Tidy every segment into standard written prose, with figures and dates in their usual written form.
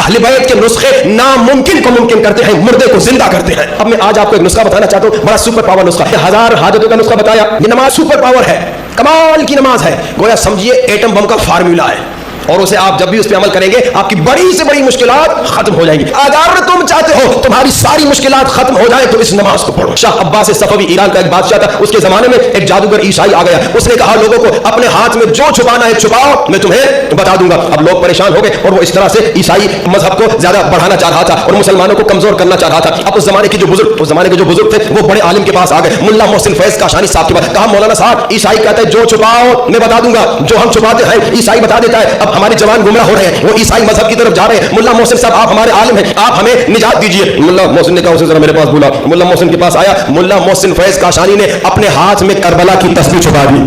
اہل بیت کے نسخے ناممکن کو ممکن کرتے ہیں, مردے کو زندہ کرتے ہیں. اب میں آج آپ کو ایک نسخہ بتانا چاہتا ہوں, بڑا سپر پاور نسخہ. 1000 حاجتوں کا نسخہ بتایا. یہ نماز سپر پاور ہے, کمال کی نماز ہے. گویا سمجھیے ایٹم بم کا فارمولا ہے, اور اسے آپ جب بھی اس پہ عمل کریں گے آپ کی بڑی سے بڑی مشکلات ختم ہو جائیں گی. اگر تم چاہتے ہو تمہاری ساری مشکلات ختم ہو جائیں تو اس نماز کو پڑھو. شاہ عباس صفوی ایران کا ایک بادشاہ تھا. اس کے زمانے میں ایک جادوگر عیسائی آ گیا. اس نے کہا لوگوں کو اپنے ہاتھ میں جو چھپانا ہے چھپاؤ, میں تمہیں بتا دوں گا. اب لوگ پریشان ہو گئے اور وہ اس طرح سے عیسائی مذہب کو زیادہ بڑھانا چاہ رہا تھا اور مسلمانوں کو کمزور کرنا چاہ رہا تھا. اب اس زمانے کے جو بزرگ تھے وہ بڑے عالم کے پاس آ گئے, ملا محسن فیض کاشانی صاحب کے پاس. کہا مولانا صاحب عیسائی کہتا ہے جو چھپاؤ میں بتا دوں گا, جو ہم چھپاتے ہیں عیسائی بتا دیتا ہے. اب ہمارے جوان گمراہ ہو رہے ہیں, وہ عیسائی مذہب کی طرف جا رہے ہیں. ملا محسن صاحب آپ ہمارے عالم ہیں, آپ ہمیں نجات دیجیے. ملا محسن نے کہا اسے ذرا میرے پاس بولا. ملا محسن کے پاس آیا. ملا محسن فیض کاشانی نے اپنے ہاتھ میں کربلا کی تسبیح چھپا دی.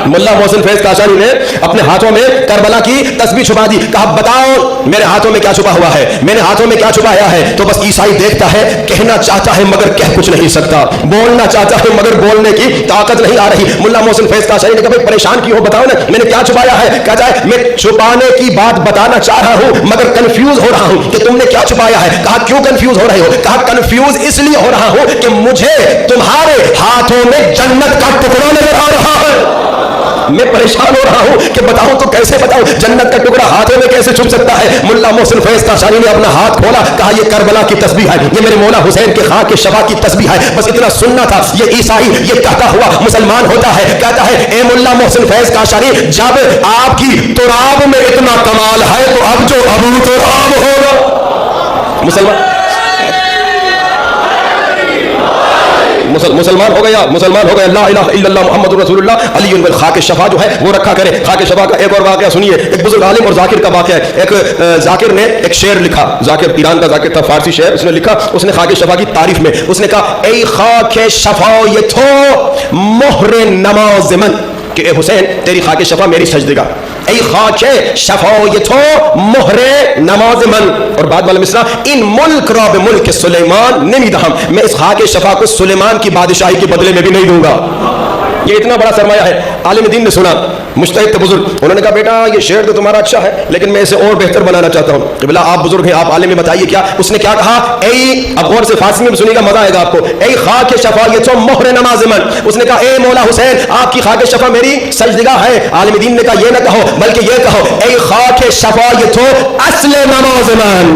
ملا محسن فیض کاشانی نے اپنے ہاتھوں میں کربلا کی تسبیح چھپا دی. کہا بتاؤ میرے ہاتھوں میں کیا چھپا ہوا ہے, میرے ہاتھوں میں کیا چھپایا ہے. تو بس عیسائی دیکھتا ہے, کہنا چاہتا ہے مگر کہہ کچھ نہیں سکتا, بولنا چاہتا ہے مگر بولنے کی طاقت نہیں آ رہی. ملا محسن فیض کاشانی نے کہا بھائی پریشان کیوں ہو, بتاؤ نا میں نے کیا چھپایا ہے. کہتا ہے میں چھپانے کی بات بتانا چاہ رہا ہوں مگر کنفیوز ہو رہا ہوں کہ تم نے کیا چھپایا ہے. کہا کیوں کنفیوز ہو رہے ہو. کہا کنفیوز اس لیے ہو رہا ہوں کہ مجھے تمہارے ہاتھوں میں جنت کا ٹکڑا نظر آ رہا ہے. میں پریشان ہو رہا ہوں کہ بتاؤں تو کیسے بتاؤں, جنت کا ٹکڑا ہاتھوں میں کیسے چھپ سکتا ہے. ملا محسن فیض کاشانی نے اپنا ہاتھ کھولا. کہا یہ کربلا کی تسبیح ہے, یہ میرے مولا حسین کے خاک شفا کی تسبیح ہے. بس اتنا سننا تھا. یہ عیسائی یہ کہتا ہوا مسلمان ہوتا ہے, کہتا ہے اے ملا محسن فیض کاشانی جب آپ کی تراب میں اتنا کمال ہے تو اب جو ابو تراب ہوگا مسلمان ہو گیا. لا الہ الا اللہ محمد رسول اللہ علی بن خاک شفا جو ہے وہ رکھا کرے. خاک شفا کا ایک اور واقعہ سنیے. ایک بزرگ عالم اور ذاکر کا واقعہ ہے. ایک ذاکر نے ایک شعر لکھا. ذاکر ایران کا ذاکر تھا, فارسی شعر اس نے لکھا. اس نے خاک شفا کی تعریف میں اس نے کہا اے خاک شفا یہ تو مہر نماز من, کہ اے حسین تیری خاک شفا میری سجدگاہ. ای خاک شفا یہ تو مہر نماز من. اور بعد والا مصرع ان ملک را بملک سلیمان نمیدہم, میں اس خاک شفا کو سلیمان کی بادشاہی کے بدلے میں بھی نہیں دوں گا. یہ اتنا بڑا سرمایہ ہے. عالم دین نے سنا, مجتہد بزرگ, انہوں نے کہا بیٹا یہ شعر تو تمہارا اچھا ہے لیکن میں اسے اور بہتر بنانا چاہتا ہوں. کہ بلا آپ بزرگ ہیں, آپ عالم, بتائیے کیا. اس نے کیا کہا, اے اب غور سے فارسی میں سنیے گا مزہ آئے گا آپ کو. اے خاک شفا یہ تو مہر نماز من. اس نے کہا اے مولا حسین آپ کی خاک شفا میری سجدگاہ ہے. عالم دین نے کہا یہ نہ کہو بلکہ یہ کہو اے خاک شفا یہ تو اصل نماز من,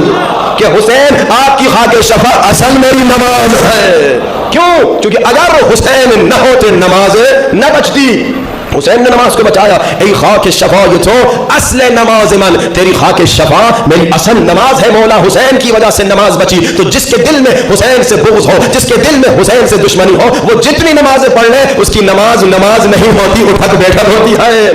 کہ حسین آپ کی خاک شفا اصل میری نماز ہے. کیوں؟ کیونکہ اگر حسین نہ ہوتے نماز نہ بچتی. حسین نے نماز کو بچایا. اے خاک شفا یہ تو اصل نماز من, تیری خاک شفا میری اصل نماز ہے. مولا حسین کی وجہ سے نماز بچی. تو جس کے دل میں حسین سے بغض ہو, جس کے دل میں حسین سے دشمنی ہو, وہ جتنی نمازیں پڑھ لے اس کی نماز نہیں ہوتی, اٹھک بیٹھک ہوتی ہے.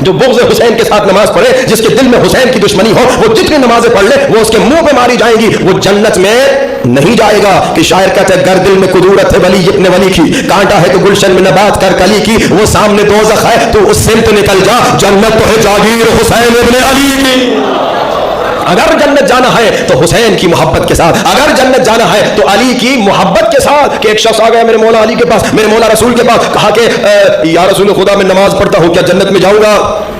جو بغض حسین کے ساتھ نماز پڑھے, جس کے دل میں حسین کی دشمنی ہو, وہ جتنی نمازیں پڑھ لے وہ اس کے منہ پہ ماری جائیں گی, وہ جنت میں نہیں جائے گا. کہ شاعر کہتے ہیں گر دل میں قدورت ہے ولی ابن ولی کی, کانٹا ہے تو گلشن میں نبات کر کلی کی, وہ سامنے دوزخ ہے تو اس سمت نکل جا, جنت تو ہے جاگیر حسین ابن علی کی. اگر جنت جانا ہے تو حسین کی محبت کے ساتھ, اگر جنت جانا ہے تو علی کی محبت کے ساتھ. کہ ایک شخص آ گیا میرے مولا علی کے پاس, میرے مولا رسول کے پاس, کہا کہ یا رسول خدا میں نماز پڑھتا ہوں کیا جنت میں جاؤں گا.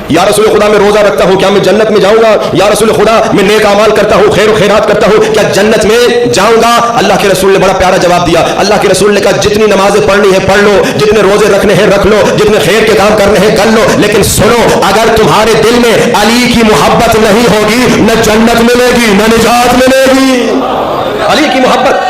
یا رسول خدا میں روزہ رکھتا ہوں کیا میں جنت میں جاؤں گا. یا رسول خدا میں نیک اعمال کرتا ہوں, خیر و خیرات کرتا ہوں, کیا جنت میں جاؤں گا. اللہ کے رسول نے بڑا پیارا جواب دیا. اللہ کے رسول نے کہا جتنی نمازیں پڑھنی ہے پڑھ لو, جتنے روزے رکھنے ہیں رکھ لو, جتنے خیر کے کام کرنے ہیں کر لو, لیکن سنو اگر تمہارے دل میں علی کی محبت نہیں ہوگی نہ جنت ملے گی نہ نجات ملے گی. علی کی محبت,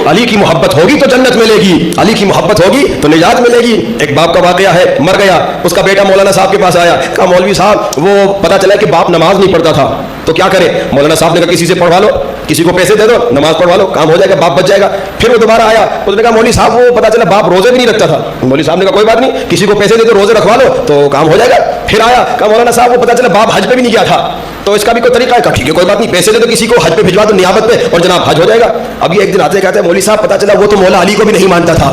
علی کی محبت ہوگی تو جنت ملے گی, علی کی محبت ہوگی تو نجات ملے گی. ایک باپ کا واقعہ ہے, مر گیا, اس کا بیٹا مولانا صاحب کے پاس آیا. کہا مولوی صاحب وہ پتا چلا کہ باپ نماز نہیں پڑھتا تھا تو کیا کرے. مولانا صاحب نے کہا کسی سے پڑھوا لو, کسی کو پیسے دے دو, نماز پڑھوا لو, کام ہو جائے گا, باپ بچ جائے گا. پھر وہ دوبارہ آیا, اس نے کہا مولوی صاحب وہ پتا چلا باپ روزے بھی نہیں رکھتا تھا. مولوی صاحب نے کہا کوئی بات نہیں, کسی کو پیسے دے دو, روزے رکھوا لو تو کام ہو جائے گا. پھر آیا, کہا مولانا صاحب وہ پتا چلا باپ حج پہ بھی نہیں گیا تھا تو اس کا بھی کوئی طریقہ ہے. کہا ٹھیک ہے کوئی بات نہیں, پیسے دے دو کسی کو, حج پہ بھجوا دو نیابت پہ, اور جناب حج ہو جائے گا. ابھی ایک دن آتے کہتے ہیں مولوی صاحب پتا چلا وہ تو مولا علی کو بھی نہیں مانتا تھا,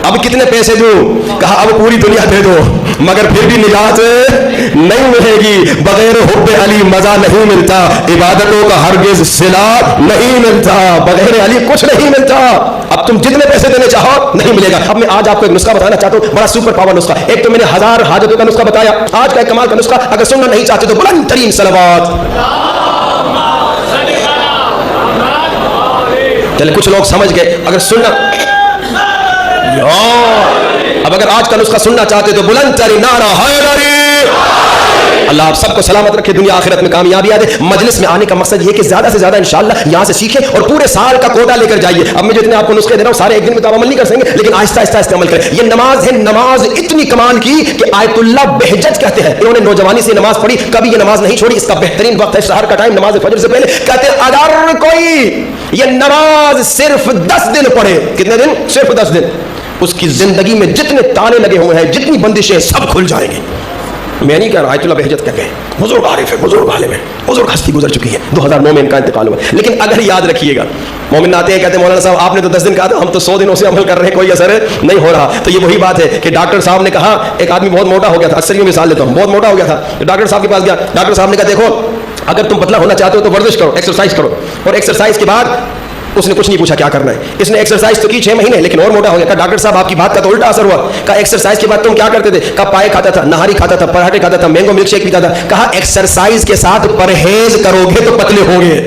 اب کتنے پیسے دوں. کہا اب پوری دنیا دے دو مگر پھر بھی نجات نہیں ملے گی. بغیر حب علی مزہ نہیں ملتا, عبادتوں کا ہرگز صلہ نہیں ملتا, بغیر علی کچھ نہیں ملتا. اب تم جتنے پیسے دینے چاہو نہیں ملے گا. اب میں آج آپ کو ایک نسخہ بتانا چاہتا ہوں, بڑا سپر پاور نسخہ. ایک تو میں نے 1000 حاجتوں کا نسخہ بتایا, آج کا ایک کمال کا نسخہ. اگر سننا نہیں چاہتے تو بلند ترین صلوات. چلے کچھ لوگ سمجھ گئے. اگر سننا, اب اگر آج کا نسخہ سننا چاہتے تو بلند ترین نعرہ حیدری. اللہ آپ سب کو سلامت رکھے, دنیا آخرت میں کامیابی دے. مجلس میں آنے کا مقصد یہ کہ زیادہ سے زیادہ انشاءاللہ یہاں سے سیکھیں اور پورے سال کا کوٹا لے کر جائیے. اب میں جتنے آپ کو نسخے دے رہا ہوں سارے ایک دن میں تو آپ عمل نہیں کر سکیں گے, لیکن آہستہ آہستہ استعمال کریں. یہ نماز ہے, نماز اتنی کمال کی کہ آیت اللہ بہجت کہتے ہیں. انہوں نے نوجوانی سے نماز پڑھی, کبھی یہ نماز نہیں چھوڑی. اس کا بہترین وقت ہے سحر کا ٹائم, نماز فجر سے پہلے. کہتے ہیں اگر کوئی یہ نماز صرف 10 دن پڑھے, کتنے دن؟ صرف 10 دن, اس کی زندگی میں جتنے تالے لگے ہوئے ہیں, جتنی بندشیں سب کھل جائیں گی. میں نہیں کہہ رہا, آیت اللہ بہجت کہہ گئے, بزرگ عارف ہے, بزرگ عالم ہے, بزرگ ہستی گزر چکی ہے, 2009 میں ان کا انتقال ہوا. لیکن اگر یاد رکھیے گا, مومن آتے ہیں کہتے ہیں مولانا صاحب آپ نے تو 10 دن کہا تھا, ہم تو 100 دنوں سے عمل کر رہے ہیں, کوئی اثر نہیں ہو رہا. تو یہ وہی بات ہے کہ ڈاکٹر صاحب نے کہا, ایک آدمی بہت موٹا ہو گیا تھا, اکثر یہ مثال لیتا ہوں, بہت موٹا ہو گیا تھا, ڈاکٹر صاحب کے پاس گیا. ڈاکٹر صاحب نے کہا دیکھو اگر تم پتلا ہونا چاہتے ہو تو ورزش کرو, ایکسرسائز کرو. اور ایکسرسائز کے بعد اس نے کچھ نہیں پوچھا کیا کرنا ہے, اس نے ایکسرسائز تو کی 6 مہینے, لیکن اور موٹا ہو گیا. کہا ڈاکٹر صاحب آپ کی بات کا تو الٹا اثر ہوا. کہا ایکسرسائز کے بعد تم کیا کرتے تھے؟ کہا پائے کھاتا تھا, نہاری کھاتا تھا, پراٹھے کھاتا تھا, مینگو ملک شیک پیتا تھا. کہا ایکسرسائز کے ساتھ پرہیز کرو گے تو پتلے ہو گے,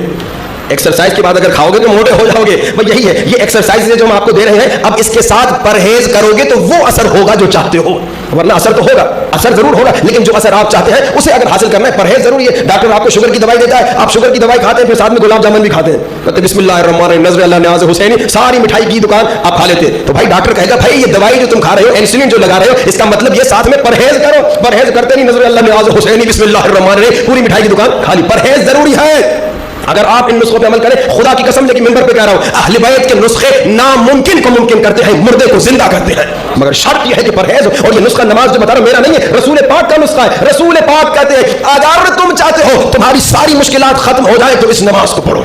ایکسرسائز کے بعد اگر کھاؤ گے تو موٹے ہو جاؤ گے. بھائی یہی ہے, یہ ایکسرسائز جو ہم آپ کو دے رہے ہیں, اب اس کے ساتھ پرہیز کرو گے تو وہ اثر ہوگا جو چاہتے ہو. ورنہ اثر تو ہوگا, اثر ضرور ہوگا, لیکن جو اثر آپ چاہتے ہیں اسے اگر حاصل کرنا ہے پرہیز ضروری ہے. ڈاکٹر آپ کو شوگر کی دوائی دیتا ہے, آپ شوگر کی دوائی کھاتے ہیں, پھر ساتھ میں گلاب جامن بھی کھاتے ہیں, کہتے بسم اللہ الرحمن الرحیم, نظر اللہ نیاز حسینی, ساری مٹھائی کی دکان آپ کھا لیتے. تو بھائی ڈاکٹر کہے گا بھائی یہ دوائی جو تم کھا رہے ہو, انسولین جو لگا رہے ہو, اس کا مطلب یہ ساتھ میں پرہیز کرو. پرہیز کرتے نہیں, نظر اللہ نیاز حسینی, بسم اللہ الرحمن الرحیم, پوری مٹھائی کی دکان کھا لی. پرہیز ضروری ہے. اگر آپ ان نسخوں پہ عمل کریں, خدا کی قسم لیکن منبر پہ کہہ رہا ہوں, اہل بیت کے نسخے ناممکن کو ممکن کرتے ہیں, مردے کو زندہ کرتے ہیں, مگر شرط یہ ہے کہ پرہیز. اور یہ نسخہ نماز جو بتا رہا ہوں میرا نہیں ہے, رسول پاک کا نسخہ ہے. رسول پاک کہتے ہیں اگر تم چاہتے ہو تمہاری ساری مشکلات ختم ہو جائیں تو اس نماز کو پڑھو.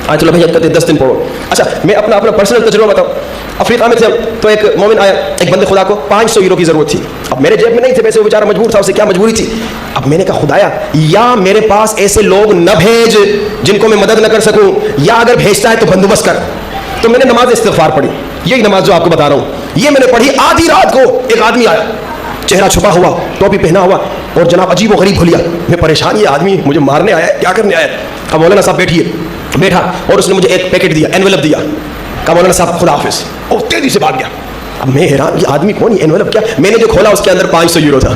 آج چلو بھائی کہتے ہیں 10 دن پڑھو. اچھا میں اپنا پرسنل تجربہ بتاؤں. افریقہ میں تھے تو ایک مومن آیا, ایک بندے خدا کو 500 یورو کی ضرورت تھی. اب میرے جیب میں نہیں تھے پیسے, وہ بیچارہ مجبور تھا, اسے کیا مجبوری تھی. اب میں نے کہا خدایا یا میرے پاس ایسے لوگ نہ بھیج جن کو میں مدد نہ کر سکوں, یا اگر بھیجتا ہے تو بندوبست کر. تو میں نے نماز استغفار پڑھی, یہی نماز جو آپ کو بتا رہا ہوں, یہ میں نے پڑھی. آدھی رات کو ایک آدمی آیا, چہرہ چھپا ہوا, ٹوپی پہنا ہوا, اور جناب عجیب و غریب بھولیا. میں پریشان, یہ آدمی مجھے مارنے آیا ہے, کیا کرنے آیا ہے. اب مولانا صاحب بیٹھیے. بیٹھا اور اس نے مجھے ایک پیکٹ دیا, اینولپ دیا. کہا مولانا صاحب خدا حافظ, اور تیزی سے بھاگ گیا. اب میں حیران, یہ آدمی کون, یہ اینولپ کیا. میں نے جو کھولا اس کے اندر 500 یورو تھا.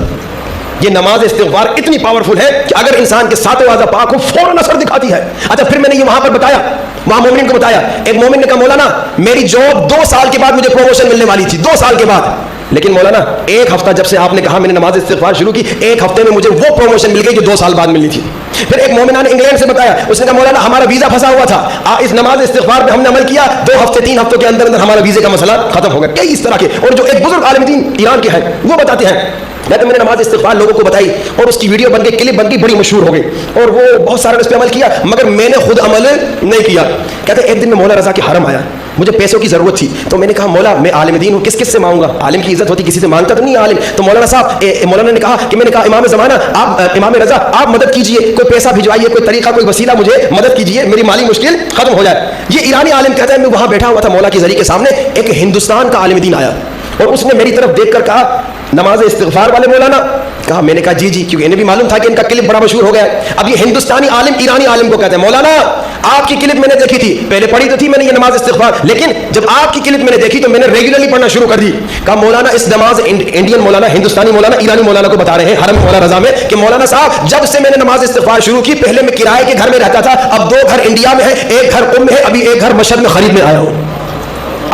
یہ نماز استغفار اتنی پاورفل ہے کہ اگر انسان کے ساتھ واضح پاک ہو فوراً اثر دکھاتی ہے. اچھا پھر میں نے یہ وہاں پر بتایا, وہاں مومن کو بتایا. ایک مومن نے کہا مولانا میری جاب 2 سال کے بعد مجھے پروموشن ملنے والی تھی, 2 سال کے بعد, لیکن مولانا 1 ہفتہ جب سے آپ نے کہا میں نے نماز استغفار شروع کی, 1 ہفتے میں مجھے وہ پروموشن مل گئی جو 2 سال بعد ملنی تھی. پھر ایک مومنہ نے انگلینڈ سے بتایا, اس نے کہا مولانا ہمارا ویزا پھنسا ہوا تھا, اس نماز استغفار پہ ہم نے عمل کیا, 2 ہفتے 3 ہفتوں کے اندر اندر ہمارا ویزے کا مسئلہ ختم ہو گیا. کئی اس طرح کے. اور جو ایک بزرگ عالم دین ایران کے ہیں وہ بتاتے ہیں, کہتے میں نے نماز استغفار لوگوں کو بتائی اور اس کی ویڈیو بن گئی, کلپ بن گئی, بڑی مشہور ہو گئی, اور وہ بہت سارے نے اس پہ عمل کیا, مگر میں نے خود عمل نہیں کیا. کہتے ایک دن میں مولا رضا کے حرم آیا, مجھے پیسوں کی ضرورت تھی, تو میں نے کہا مولا میں عالم دین ہوں, کس سے مانگوں گا, عالم کی عزت ہوتی کسی سے مانگتا تو نہیں عالم. تو مولانا صاحب مولانا نے کہا کہ میں نے کہا امام زمانہ آپ, امام رضا آپ مدد کیجئے, کوئی پیسہ بھجوائیے, کوئی طریقہ, کوئی وسیلہ مجھے مدد کیجئے, میری مالی مشکل ختم ہو جائے. یہ ایرانی عالم کہتا ہے میں وہاں بیٹھا ہوا تھا مولا کی ذریعے کے سامنے, ایک ہندوستان کا عالم دین آیا اور اس نے میری طرف دیکھ کر کہا نماز استغفار والے مولانا. کہا میں نے کہا جی جی, کیونکہ انہیں بھی معلوم تھا کہ ان کا کلپ بڑا مشہور ہو گیا ہے. اب یہ ہندوستانی عالم ایرانی عالم کو کہتے ہیں مولانا آپ کی کلپ میں نے دیکھی تھی, پہلے پڑھی تو تھی میں نے یہ نماز استغفار, لیکن جب آپ کی کلپ میں نے دیکھی تو میں نے ریگولرلی پڑھنا شروع کر دی. کہا مولانا اس نماز, انڈین مولانا, ہندوستانی مولانا, ایرانی مولانا کو بتا رہے ہیں حرم مولا رضا میں کہ مولانا صاحب جب سے میں نے نماز استغفار شروع کی, پہلے میں کرائے کے گھر میں رہتا تھا, اب 2 گھر انڈیا میں ہے, 1 گھر قم میں ہے, ابھی 1 گھر مشہد میں خریدنے آیا ہوں.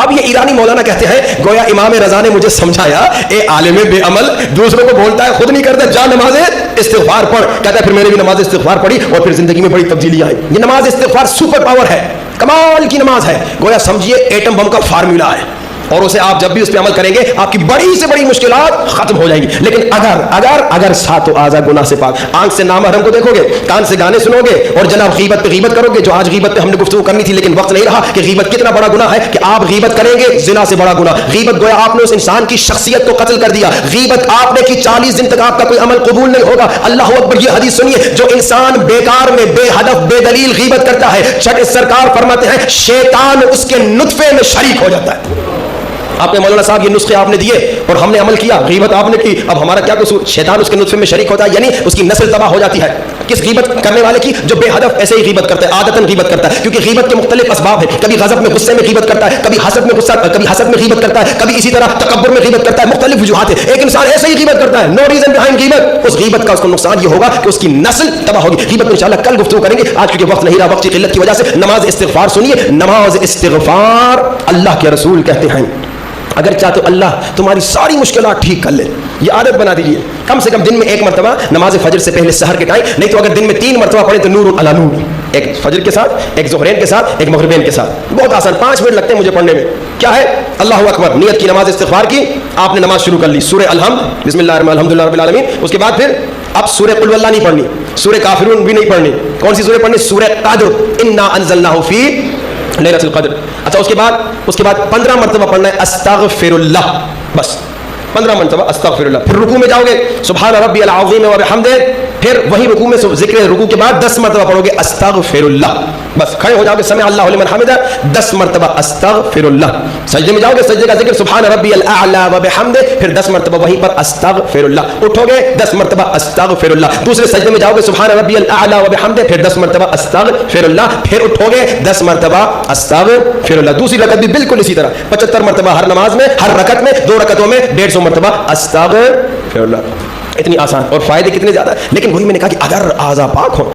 اب یہ ایرانی مولانا کہتے ہیں گویا امام رضا نے مجھے سمجھایا, اے عالم بے عمل, دوسروں کو بولتا ہے خود نہیں کرتا, جا نماز استغفار پڑھ. کہتا ہے پھر میں نے بھی نماز استغفار پڑھی اور پھر زندگی میں بڑی تبدیلی آئی. یہ نماز استغفار سپر پاور ہے, کمال کی نماز ہے, گویا سمجھیے ایٹم بم کا فارمولا ہے. اور اسے آپ جب بھی اس پہ عمل کریں گے آپ کی بڑی سے بڑی مشکلات ختم ہو جائیں گی. لیکن اگر ساتوں اعضاء گناہ سے پاک, آنکھ سے نامحرم کو دیکھو گے, کان سے گانے سنو گے, اور جناب غیبت پہ غیبت کرو گے, جو آج غیبت پہ ہم نے گفتگو کرنی تھی لیکن وقت نہیں رہا کہ غیبت کتنا بڑا گناہ ہے, کہ آپ غیبت کریں گے زنا سے بڑا گناہ. غیبت گویا آپ نے اس انسان کی شخصیت کو قتل کر دیا. غیبت آپ نے کی 40 دن تک آپ کا کوئی عمل قبول نہیں ہوگا. اللہ اکبر. یہ حدیث سنیے, جو انسان بیکار میں بے ہدف بے دلیل غیبت کرتا ہے, سرکار فرماتے ہیں شیطان اس کے نطفے میں شریک ہو جاتا ہے. آپ نے مولانا صاحب یہ نسخے آپ نے دیے اور ہم نے عمل کیا, غیبت آپ نے کی, اب ہمارا کیا قصور؟ شیطان اس کے نطفے میں شریک ہوتا ہے, یعنی اس کی نسل تباہ ہو جاتی ہے. کس غیبت کرنے والے کی؟ جو بے ہدف ایسے ہی غیبت کرتا ہے, عادتاً غیبت کرتا ہے. کیونکہ غیبت کے مختلف اسباب ہیں, کبھی غضب میں غصے میں غیبت کرتا ہے, کبھی حسد میں غیبت کرتا ہے, کبھی اسی طرح تکبر میں غیبت کرتا ہے. مختلف وجوہات ہیں. ایک انسان ایسے ہی غیبت کرتا ہے, نو ریزن بیہائنڈ غیبت, اس غیبت کا اس کو نقصان یہ ہوگا کہ اس کی نسل تباہ ہوگی. غیبت میں انشاءاللہ کل گفتگو کریں گے, آج کیونکہ وقت نہیں رہا, وقت کی قلت کی وجہ سے. نماز استغفار سنیے, نماز استغفار اللہ کے رسول کہتے ہیں اگر چاہتے ہو اللہ تمہاری ساری مشکلات ٹھیک کر لے, یہ عادت بنا دیجیے. کم سے کم دن میں 1 مرتبہ نماز فجر سے پہلے سحر کے ٹائم, نہیں تو اگر دن میں 3 مرتبہ پڑھیں تو نور علی نور, ایک فجر کے ساتھ, ایک ظہرین کے ساتھ, ایک مغربین کے ساتھ. بہت آسان, 5 منٹ لگتے ہیں مجھے پڑھنے میں. کیا ہے؟ اللہ اکبر, نیت کی نماز استغفار کی, آپ نے نماز شروع کر لی, سورہ الحمد بسم اللہ الرحمن الحمد للہ رب العالمین. اس کے بعد پھر اب سورہ قل واللہ نہیں پڑھنی, سورہ کافرون بھی نہیں پڑھنی. کون سی سورہ پڑھنی؟ سورہ قدر, انا انزلناہ فی لیلۃ القدر. اچھا اس کے بعد 15 مرتبہ پڑھنا ہے استغفر اللہ, بس 15 مرتبہ استغفر اللہ. پھر رکوع میں جاؤ گے سبحان ربی العظیم و بحمدہ, پھر وہی رکوع میں ذکر رکوع کے بعد 10 مرتبہ پڑھو گے استغفر اللہ. بس کھڑے ہو جاؤ گے سمع اللہ لمن حمدہ 10 مرتبہ استغفر اللہ. سجدے میں جاؤ گے, سجدے کا ذکر سبحان ربی الاعلی و بحمدہ, پھر 10 مرتبہ وہیں پر استغفر اللہ. اٹھو گے 10 مرتبہ استغفر اللہ. دوسرے سجدے میں جاؤ گے سبحان ربی الاعلی و بحمدہ, پھر 10 مرتبہ استغفر اللہ. پھر اٹھو گے 10 مرتبہ استغفر اللہ. دوسری رکعت بھی بالکل اسی طرح 75 مرتبہ ہر نماز میں, ہر رکعت میں, 2 رکعتوں میں 150 مرتبہ استغفر اللہ. اتنی آسان اور فائدے کتنے زیادہ. لیکن وہی میں نے کہا کہ اگر اعضاء پاک ہوں